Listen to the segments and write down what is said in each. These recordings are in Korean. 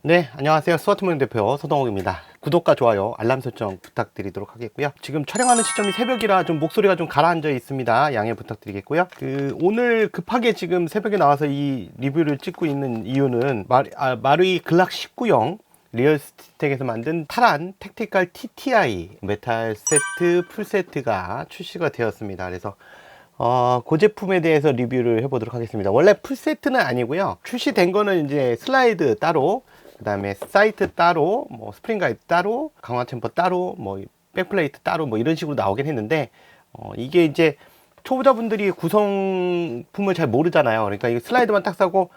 네, 안녕하세요. 스와트모닝 대표 서동욱입니다. 구독과 좋아요, 알람 설정 부탁드리도록 하겠고요. 지금 촬영하는 시점이 새벽이라 좀 목소리가 좀 가라앉아 있습니다. 양해 부탁드리겠고요. 오늘 급하게 지금 새벽에 나와서 이 리뷰를 찍고 있는 이유는 마루이 글락 19형 리얼스텍에서 만든 타란 택티컬 TTI 메탈 세트 풀 세트가 출시가 되었습니다. 그래서 그 제품에 대해서 리뷰를 해보도록 하겠습니다. 원래 풀 세트는 아니고요. 출시된 거는 이제 슬라이드 따로, 그 다음에 사이트 따로, 뭐 스프링 가이드 따로, 강화 챔버 따로, 뭐 백플레이트 따로, 뭐 이런 식으로 나오긴 했는데, 이게 이제 초보자분들이 구성품을 잘 모르잖아요. 그러니까 이 슬라이드만 딱 사고,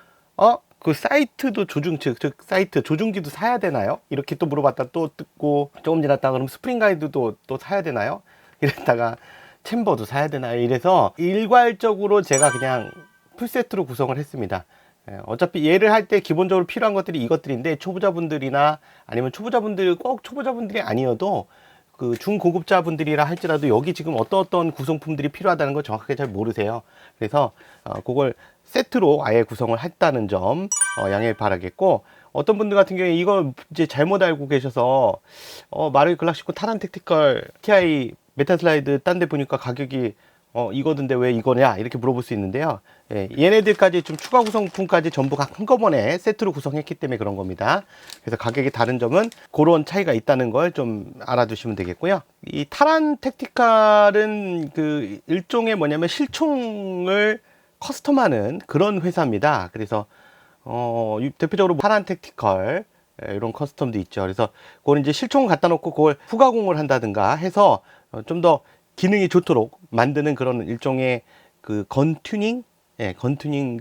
그 사이트도 즉 사이트 조준기도 사야 되나요? 이렇게 또 물어봤다 또 듣고, 조금 지났다 그럼 스프링 가이드도 또 사야 되나요? 이랬다가 챔버도 사야 되나요? 이래서 일괄적으로 제가 그냥 풀세트로 구성을 했습니다. 어차피 얘를 할 때 기본적으로 필요한 것들이 이것들인데, 초보자분들이나 아니면 꼭 초보자분들이 아니어도 그 중고급자분들이라 할지라도 여기 지금 어떤 구성품들이 필요하다는 걸 정확하게 잘 모르세요. 그래서 그걸 세트로 아예 구성을 했다는 점 양해 바라겠고, 어떤 분들 같은 경우에 이거 이제 잘못 알고 계셔서 마루이 글락 19 타란 택티컬 TI 메타 슬라이드 딴 데 보니까 가격이 이거던데 왜 이거냐 이렇게 물어볼 수 있는데요. 얘네들까지 좀 추가 구성품까지 전부 한꺼번에 세트로 구성했기 때문에 그런 겁니다. 그래서 가격이 다른 점은 그런 차이가 있다는 걸 좀 알아두시면 되겠고요. 이 타란 택티컬은 그 일종의 뭐냐면 실총을 커스텀하는 그런 회사입니다. 그래서 대표적으로 타란 택티컬 이런 커스텀도 있죠. 그래서 그걸 이제 실총 갖다 놓고 그걸 후가공을 한다든가 해서 좀 더 기능이 좋도록 만드는 그런 일종의 그 건튜닝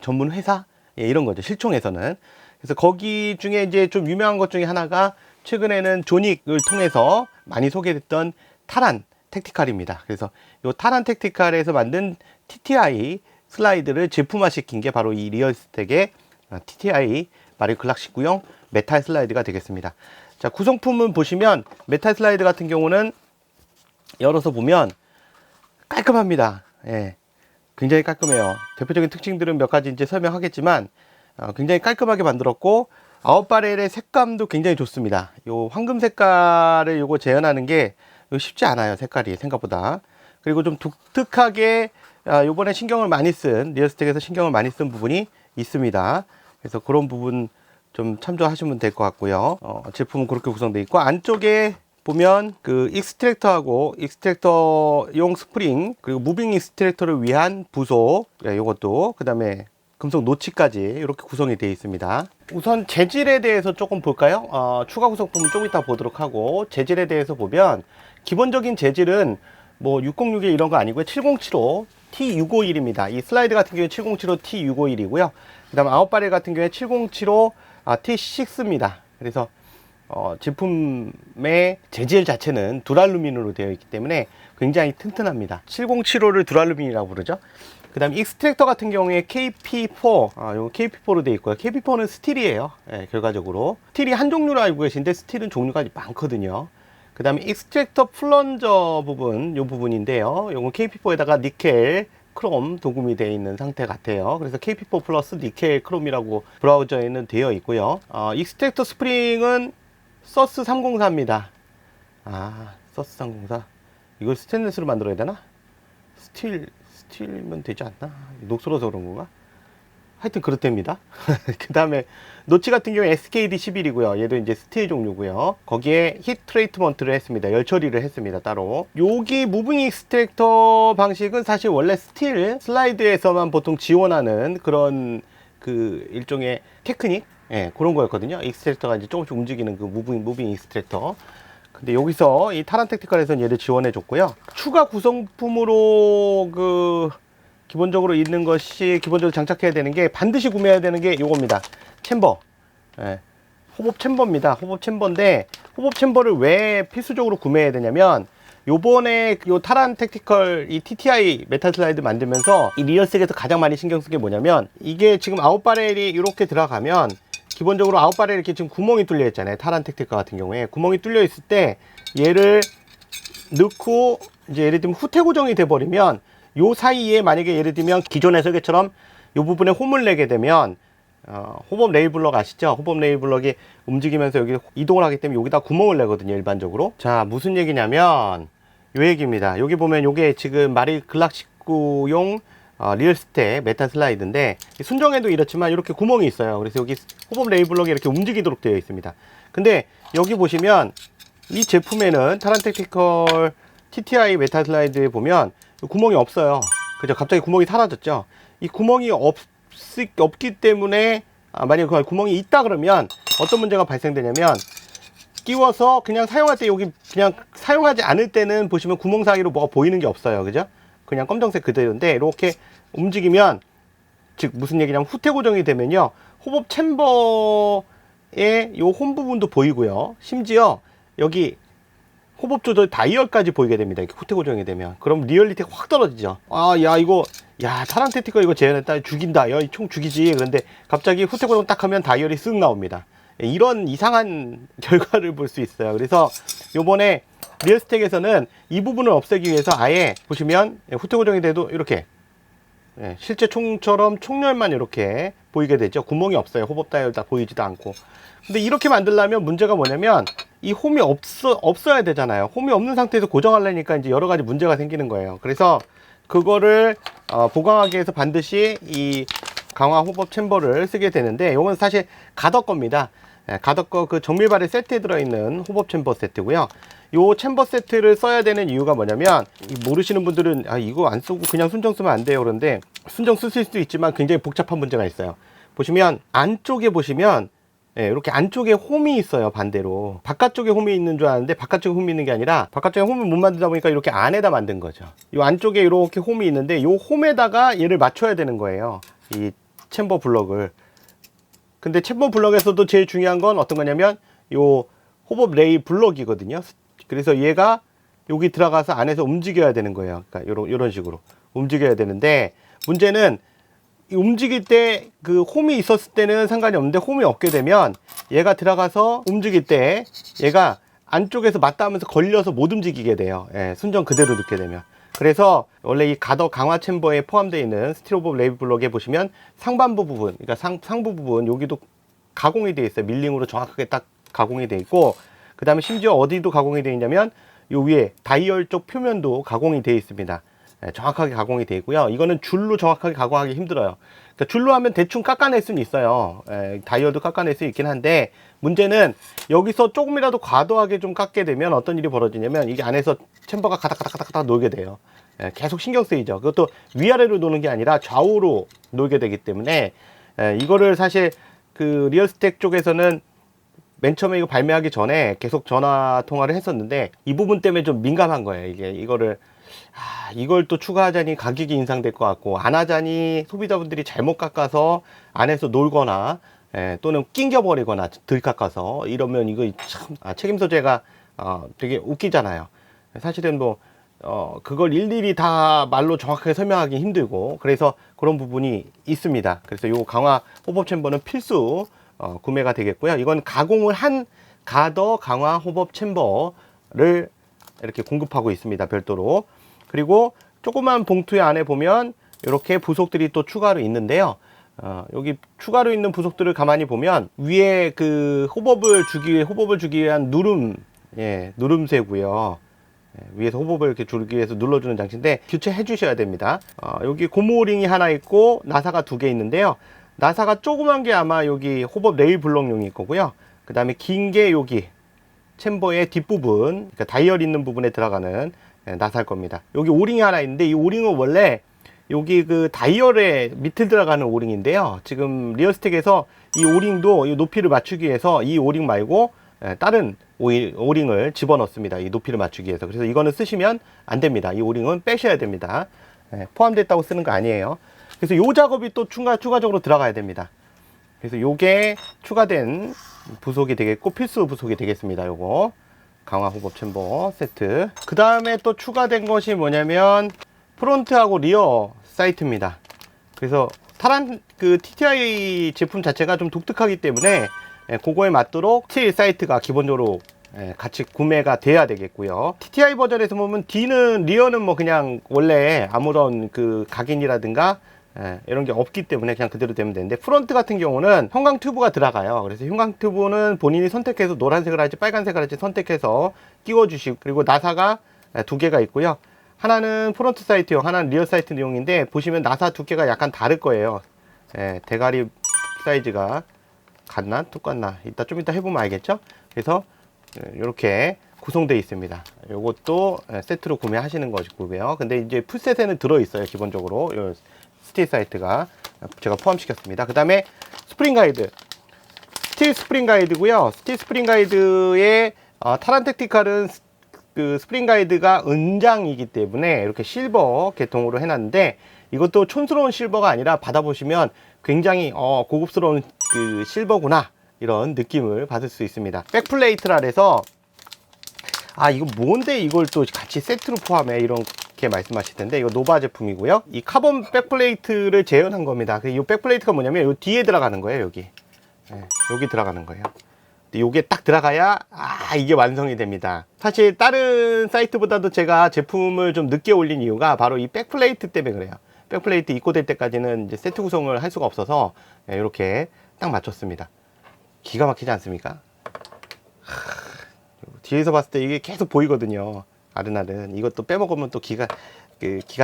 전문 회사, 이런 거죠. 실총에서는. 그래서 거기 중에 이제 좀 유명한 것 중에 하나가 최근에는 조닉을 통해서 많이 소개됐던 타란 택티컬입니다. 그래서 이 타란 택티컬에서 만든 TTI 슬라이드를 제품화 시킨 게 바로 이 리얼스텍의 TTI 마루이 글락 19형 메탈 슬라이드가 되겠습니다. 자, 구성품은 보시면 메탈 슬라이드 같은 경우는 열어서 보면 깔끔합니다. 굉장히 깔끔해요. 대표적인 특징들은 몇 가지 이제 설명하겠지만, 굉장히 깔끔하게 만들었고, 아웃바렐의 색감도 굉장히 좋습니다. 요 황금 색깔을 요거 재현하는 게 쉽지 않아요. 색깔이 생각보다. 그리고 좀 독특하게 요번에 신경을 많이 쓴, 리얼스텍에서 신경을 많이 쓴 부분이 있습니다. 그래서 그런 부분 좀 참조하시면 될 것 같고요. 제품은 그렇게 구성되어 있고, 안쪽에 보면 그 익스트랙터하고 익스트랙터용 스프링, 그리고 무빙 익스트랙터를 위한 부속, 요것도, 그 다음에 금속 노치까지 이렇게 구성이 되어 있습니다. 우선 재질에 대해서 조금 볼까요? 추가 구성품은 조금 이따 보도록 하고, 재질에 대해서 보면 기본적인 재질은 뭐 6061 이런 거 아니고요. 7075 T651입니다. 이 슬라이드 같은 경우에 7075 T651이고요. 그 다음 아웃바렐 같은 경우에 7075 T6입니다. 그래서 제품의 재질 자체는 두랄루민으로 되어 있기 때문에 굉장히 튼튼합니다. 7075를 두랄루민이라고 부르죠. 그 다음 익스트랙터 같은 경우에 KP4, 요거 KP4로 되어 있고요. KP4는 스틸이에요. 결과적으로 스틸이 한 종류로 알고 계신데 스틸은 종류가 많거든요. 그 다음에 익스트랙터 플런저 부분, 요 부분인데요. 요건 KP4에다가 니켈 크롬 도금이 되어 있는 상태 같아요. 그래서 KP4 플러스 니켈 크롬이라고 브라우저에는 되어 있고요. 익스트랙터 스프링은 서스 304입니다. 서스 304. 이걸 스테인리스로 만들어야 되나? 스틸이면 되지 않나? 녹슬어서 그런 건가? 하여튼 그렇답니다. 그 다음에 노치 같은 경우에 SKD11이고요. 얘도 이제 스틸 종류고요. 거기에 히트 트리트먼트를 했습니다. 열 처리를 했습니다. 따로. 여기 무빙 익스트랙터 방식은 사실 원래 스틸 슬라이드에서만 보통 지원하는 그런 그 일종의 테크닉, 그런 거였거든요. 익스트랙터가 이제 조금씩 움직이는 그 무빙 익스트랙터. 근데 여기서 이 타란 택티컬에서는 얘를 지원해 줬고요. 추가 구성품으로 기본적으로 있는 것이, 기본적으로 장착해야 되는 게, 반드시 구매해야 되는 게 요겁니다. 챔버. 호법 챔버입니다. 호법 챔버인데, 호법 챔버를 왜 필수적으로 구매해야 되냐면, 요번에 요 타란 택티컬 이 TTI 메탈 슬라이드 만들면서 이 리얼스텍에서 가장 많이 신경 쓴 게 뭐냐면, 이게 지금 아웃바렐이 이렇게 들어가면 기본적으로 아웃바렐 이렇게 지금 구멍이 뚫려 있잖아요. 타란 택티컬 같은 경우에 구멍이 뚫려 있을 때 얘를 넣고 이제 예를 들면 후퇴 고정이 돼 버리면, 요 사이에 만약에 예를 들면 기존의 설계처럼 요 부분에 홈을 내게 되면 호법 레일 블럭 아시죠? 호법 레일 블럭이 움직이면서 여기 이동을 하기 때문에 여기다 구멍을 내거든요, 일반적으로. 자, 무슨 얘기냐면 요 얘기입니다. 여기 보면 요게 지금 마릴 글락 19용 리얼스택 메탈 슬라이드인데, 순정에도 이렇지만 이렇게 구멍이 있어요. 그래서 여기 호법 레일 블럭이 이렇게 움직이도록 되어 있습니다. 근데 여기 보시면 이 제품에는 타란텍티컬 TTI 메탈 슬라이드에 보면 구멍이 없어요. 그죠? 갑자기 구멍이 사라졌죠. 이 구멍이 없기 때문에, 만약에 그 구멍이 있다 그러면 어떤 문제가 발생되냐면, 끼워서 그냥 사용할 때 여기 그냥 사용하지 않을 때는 보시면 구멍 사이로 뭐가 보이는 게 없어요. 그죠? 그냥 검정색 그대로인데, 이렇게 움직이면, 즉 무슨 얘기냐면 후퇴 고정이 되면요, 호법 챔버의 요 홈 부분도 보이고요, 심지어 여기 호법 조절 다이얼까지 보이게 됩니다. 이렇게 후퇴 고정이 되면. 그럼 리얼리티가 확 떨어지죠. 타란텍티컬 이거 재현했다, 죽인다, 야, 이 총 죽이지. 그런데 갑자기 후퇴 고정 딱 하면 다이얼이 쓱 나옵니다. 이런 이상한 결과를 볼 수 있어요. 그래서 요번에 리얼스택에서는 이 부분을 없애기 위해서 아예 보시면 후퇴 고정이 돼도 이렇게 실제 총처럼 총열만 이렇게 보이게 되죠. 구멍이 없어요. 호법 다이얼 다 보이지도 않고. 근데 이렇게 만들려면 문제가 뭐냐면, 이 홈이 없어야 되잖아요. 홈이 없는 상태에서 고정하려니까 이제 여러 가지 문제가 생기는 거예요. 그래서 그거를 보강하기 위해서 반드시 이 강화 호법 챔버를 쓰게 되는데, 이건 사실 가덕 겁니다. 가덕 거 그 정밀발의 세트에 들어있는 호법 챔버 세트고요. 요 챔버 세트를 써야 되는 이유가 뭐냐면, 모르시는 분들은 이거 안 쓰고 그냥 순정 쓰면 안 돼요. 그런데 순정 쓰실 수도 있지만 굉장히 복잡한 문제가 있어요. 보시면 안쪽에 보시면 이렇게 안쪽에 홈이 있어요. 반대로 바깥쪽에 홈이 있는 줄 알았는데, 바깥쪽에 홈이 있는 게 아니라, 바깥쪽에 홈을 못 만들다 보니까 이렇게 안에다 만든 거죠. 이 안쪽에 이렇게 홈이 있는데, 이 홈에다가 얘를 맞춰야 되는 거예요, 이 챔버 블럭을. 근데 챔버 블럭에서도 제일 중요한 건 어떤 거냐면 요 호법 레일 블럭이거든요. 그래서 얘가 여기 들어가서 안에서 움직여야 되는 거예요. 그러니까 요런 식으로 움직여야 되는데, 문제는 움직일 때 그 홈이 있었을 때는 상관이 없는데, 홈이 없게 되면 얘가 들어가서 움직일 때 얘가 안쪽에서 맞닿으면서 걸려서 못 움직이게 돼요. 순정 그대로 넣게 되면. 그래서 원래 이 가덕 강화 챔버에 포함되어 있는 스틸호법 레일 블럭에 보시면 상반부 부분, 그러니까 상부 부분 여기도 가공이 되어 있어요. 밀링으로 정확하게 딱 가공이 되어 있고, 그 다음에 심지어 어디도 가공이 되어 있냐면 요 위에 다이얼 쪽 표면도 가공이 되어 있습니다. 정확하게 가공이 되어 있고요. 이거는 줄로 정확하게 가공하기 힘들어요. 그러니까 줄로 하면 대충 깎아낼 수는 있어요. 다이얼도 깎아낼 수 있긴 한데, 문제는 여기서 조금이라도 과도하게 좀 깎게 되면 어떤 일이 벌어지냐면, 이게 안에서 챔버가 가닥가닥가닥 놀게 돼요. 계속 신경 쓰이죠. 그것도 위아래로 노는 게 아니라 좌우로 놀게 되기 때문에, 이거를 사실 그 리얼스택 쪽에서는 맨 처음에 이거 발매하기 전에 계속 전화 통화를 했었는데, 이 부분 때문에 좀 민감한 거예요. 이걸 또 추가하자니 가격이 인상될 것 같고, 안 하자니 소비자분들이 잘못 깎아서 안에서 놀거나 또는 낑겨버리거나 덜 깎아서 이러면 이거 참 책임 소재가 되게 웃기잖아요. 사실은 그걸 일일이 다 말로 정확하게 설명하기 힘들고, 그래서 그런 부분이 있습니다. 그래서 요 강화 호법 챔버는 필수 구매가 되겠고요. 이건 가공을 한 가더 강화 호법 챔버를 이렇게 공급하고 있습니다, 별도로. 그리고 조그만 봉투 안에 보면 이렇게 부속들이 또 추가로 있는데요. 여기 추가로 있는 부속들을 가만히 보면 위에 그 호법을 주기 위한 누름새고요. 위에서 호법을 이렇게 주기 위해서 눌러주는 장치인데, 교체해 주셔야 됩니다. 여기 고무링이 하나 있고 나사가 2개 있는데요. 나사가 조그만 게 아마 여기 호법 레일 블럭용일 거고요. 그 다음에 긴 게 여기 챔버의 뒷부분, 그러니까 다이얼 있는 부분에 들어가는 나사일 겁니다. 여기 오링이 하나 있는데, 이 오링은 원래 여기 그 다이얼에 밑에 들어가는 오링인데요. 지금 리얼스택에서 이 오링도 이 높이를 맞추기 위해서 이 오링 말고 다른 오링을 집어넣습니다. 이 높이를 맞추기 위해서. 그래서 이거는 쓰시면 안 됩니다. 이 오링은 빼셔야 됩니다. 포함됐다고 쓰는 거 아니에요. 그래서 요 작업이 또 추가적으로 들어가야 됩니다. 그래서 요게 추가된 부속이 되겠고, 필수 부속이 되겠습니다. 요거 강화 호법 챔버 세트. 그 다음에 또 추가된 것이 뭐냐면 프론트하고 리어 사이트입니다. 그래서 그 TTI 제품 자체가 좀 독특하기 때문에 그거에 맞도록 스틸 사이트가 기본적으로 같이 구매가 돼야 되겠고요. TTI 버전에서 보면 리어는 뭐 그냥 원래 아무런 그 각인이라든가 이런 게 없기 때문에 그냥 그대로 되면 되는데, 프론트 같은 경우는 형광 튜브가 들어가요. 그래서 형광 튜브는 본인이 선택해서 노란색을 할지 빨간색을 할지 선택해서 끼워 주시고, 그리고 나사가 두 개가 있고요. 하나는 프론트 사이트용, 하나는 리어 사이트용인데, 보시면 나사 두께가 약간 다를 거예요. 대가리 사이즈가 같나 똑같나 좀 이따 해보면 알겠죠. 그래서 이렇게 구성되어 있습니다. 이것도 세트로 구매하시는 것이고요. 근데 이제 풀셋에는 들어있어요. 기본적으로 스틸 사이트가 제가 포함시켰습니다. 그 다음에 스프링 가이드, 스틸 스프링 가이드고요. 스틸 스프링 가이드의 타란 택티칼은 그 스프링 가이드가 은장이기 때문에 이렇게 실버 계통으로 해놨는데, 이것도 촌스러운 실버가 아니라 받아보시면 굉장히 고급스러운 그 실버구나, 이런 느낌을 받을 수 있습니다. 백플레이트라 해서 이거 뭔데 이걸 또 같이 세트로 포함해, 이렇게 말씀하실 텐데, 이거 노바 제품이고요. 이 카본 백플레이트를 재현한 겁니다. 이 백플레이트가 뭐냐면 이 뒤에 들어가는 거예요. 여기 들어가는 거예요. 요게 딱 들어가야 이게 완성이 됩니다. 사실 다른 사이트보다도 제가 제품을 좀 늦게 올린 이유가 바로 이 백플레이트 때문에 그래요. 백플레이트 입고될 때까지는 이제 세트 구성을 할 수가 없어서 이렇게 딱 맞췄습니다. 기가 막히지 않습니까? 뒤에서 봤을 때 이게 계속 보이거든요. 아른아른. 이것도 빼먹으면 또 기가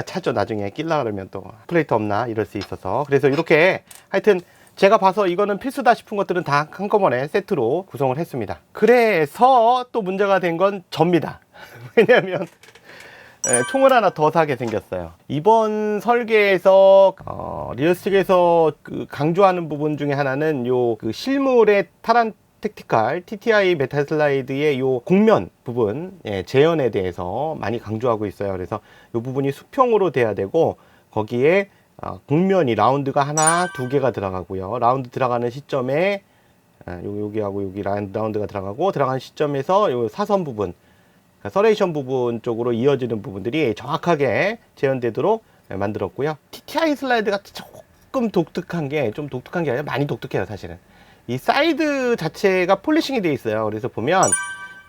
차죠. 나중에 끼려고 그러면 또 플레이트 없나 이럴 수 있어서. 그래서 이렇게 하여튼 제가 봐서 이거는 필수다 싶은 것들은 다 한꺼번에 세트로 구성을 했습니다. 그래서 또 문제가 된 건 접니다. 왜냐면 총을 하나 더 사게 생겼어요. 이번 설계에서 리얼 측에서 강조하는 부분 중에 하나는 요 실물의 타란 택티칼 TTI 메탈 슬라이드의 요 곡면 부분 재현에 대해서 많이 강조하고 있어요. 그래서 요 부분이 수평으로 돼야 되고, 거기에 곡면이 라운드가 하나, 두 개가 들어가고요. 라운드 들어가는 시점에 여기하고 여기 라운드가 들어가는 시점에서 요 사선 부분, 서레이션 부분 쪽으로 이어지는 부분들이 정확하게 재현되도록 만들었고요. TTI 슬라이드가 조금 독특한 게 아니라 많이 독특해요. 사실은 이 사이드 자체가 폴리싱이 되어 있어요. 그래서 보면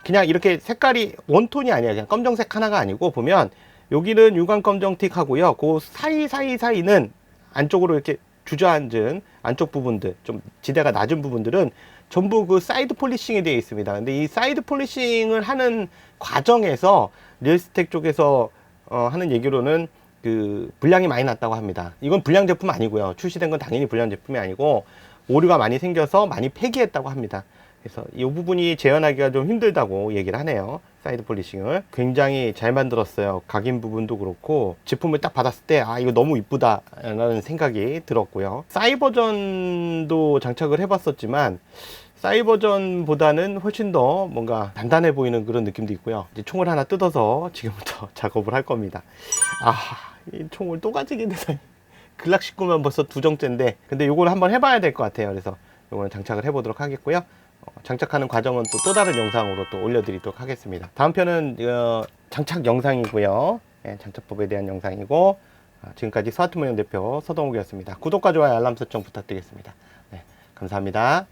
그냥 이렇게 색깔이 원톤이 아니야. 그냥 검정색 하나가 아니고, 보면 여기는 유광 검정틱 하고요. 그 사이는 안쪽으로 이렇게 주저앉은 안쪽 부분들, 좀 지대가 낮은 부분들은 전부 그 사이드 폴리싱이 되어 있습니다. 근데 이 사이드 폴리싱을 하는 과정에서 리얼스텍 쪽에서 하는 얘기로는 불량이 많이 났다고 합니다. 이건 불량 제품 아니고요. 출시된 건 당연히 불량 제품이 아니고, 오류가 많이 생겨서 많이 폐기했다고 합니다. 그래서 이 부분이 재현하기가 좀 힘들다고 얘기를 하네요. 사이드 폴리싱을 굉장히 잘 만들었어요. 각인 부분도 그렇고, 제품을 딱 받았을 때 이거 너무 이쁘다 라는 생각이 들었고요. 사이버전도 장착을 해봤었지만 사이버전보다는 훨씬 더 뭔가 단단해 보이는 그런 느낌도 있고요. 이제 총을 하나 뜯어서 지금부터 작업을 할 겁니다. 이 총을 또 가지게 되다니. 글락 19면 벌써 두 정째인데, 근데 요걸 한번 해봐야 될 것 같아요. 그래서 요거는 장착을 해보도록 하겠고요. 장착하는 과정은 또 다른 영상으로 또 올려드리도록 하겠습니다. 다음 편은 장착 영상이고요. 장착법에 대한 영상이고, 지금까지 스마트모형 대표 서동욱이었습니다. 구독과 좋아요, 알람 설정 부탁드리겠습니다. 감사합니다.